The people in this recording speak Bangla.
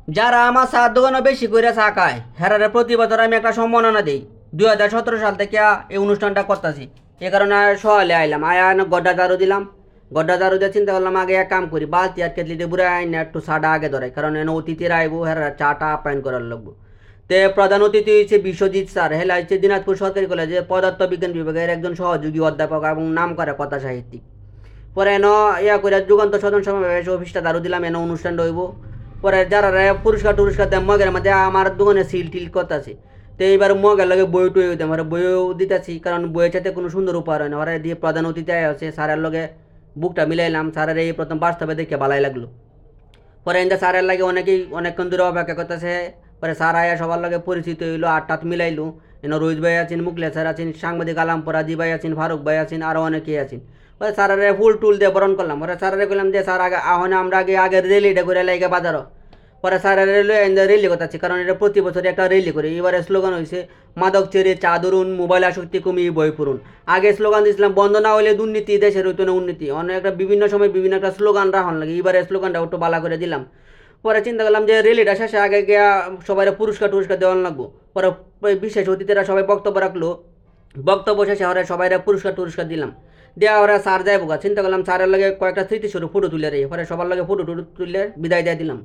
যারা আমার চার দোকানে বেশি করে চা খায় হেরারে প্রতি বছর আমি একটা সম্মাননা দিই। 2017 সাল থেকে এই অনুষ্ঠানটা করতেছি। এ কারণে সকালে আইলাম, আয়া গড্ডা দারু দিলাম। গড্ডা দারু দিয়ে চিন্তা করলাম আগে এক কাম করি, বালতি আর কেটলিতে বুড়ে আইন একটু চাটা আগে ধরে, কারণ এনে অতিথিরা আইবো, হেরা চাটা আপ্যায়ন করার লাগবো। তে প্রধান অতিথি হচ্ছে বিশ্বজিৎ স্যার, হেলা হচ্ছে দিনাজপুর সরকারি কলেজে পদার্থ বিজ্ঞান বিভাগের একজন সহযোগী অধ্যাপক এবং নাম করা কথা সাহিত্যিক। পরে এন ইয়া করে যুগান্ত সদন সমাবেশ অফিসটা দারু দিলাম, এনে অনুষ্ঠান রইব। পরে যারা পুরস্কার টুরস্কার দেয় মগের মধ্যে আমার দোকানে সিল টিল করতেছি। তো এইবার মগের লগে বই টই হইতাম, ওরা বইও দিতেছি, কারণ বইয়ের সাথে কোনো সুন্দর উপহার হয় না। ওরা দিয়ে প্রধান অতিথি আছে স্যারের লগে বুকটা মিলাইলাম, স্যারের এই প্রথম বাস্তবে দেখে ভালাই লাগলো। পরে এনতে স্যারের লাগে অনেকেই অনেকক্ষণ ধরে অপেক্ষা করতেছে। পরে স্যার আয়া সবার লগে পরিচিত হইলো, আটটাত মিলাইলো। এনে রোহিত ভাই আছেন, মুকলে স্যার আছেন, সাংবাদিক আলাম পরাজি ভাই আছেন, ফারুক ভাই আছেন, আরও অনেকেই আছেন। পরে স্যারের ফুল টুল দিয়ে বরণ করলাম। পরে স্যারের কইলাম যে স্যার আগে আহনে আমরা আগে রেলিটা করে লাগে বাজারও। পরে স্যারের রেলি করতেছি, কারণ এটা প্রতি বছরই একটা রেলি করি। এবারে স্লোগান হয়েছে মাদক ছেড়ে চা ধরুন, মোবাইল আসক্তি কমিয়ে বই পড়ুন। আগে স্লোগান দিয়েছিলাম বন্ধ না হলে দুর্নীতি, দেশের হইতো না উন্নতি। অনেক একটা বিভিন্ন সময় বিভিন্ন একটা স্লোগান রাখন লাগে, এবারে স্লোগানটা একটু বালা করে দিলাম। পরে চিন্তা করলাম যে রেলিটা শেষে আগে গিয়া সবাই পুরস্কার টুরস্কার দেওয়ান লাগবো। পরে বিশেষ অতিথিরা সবাই বক্তব্য রাখলো, বক্তব্য শেষে ওরা সবাই পুরস্কার টুরস্কার দিলাম। দেওয়া ওরা স্যার যাইব গা, চিন্তা করলাম স্যারের লাগে কয়েকটা স্মৃতিস্বরূপ ফটো তুলে রে, পরে সবার লাগে ফটো টুটো তুলে বিদায় দিয়ে দিলাম।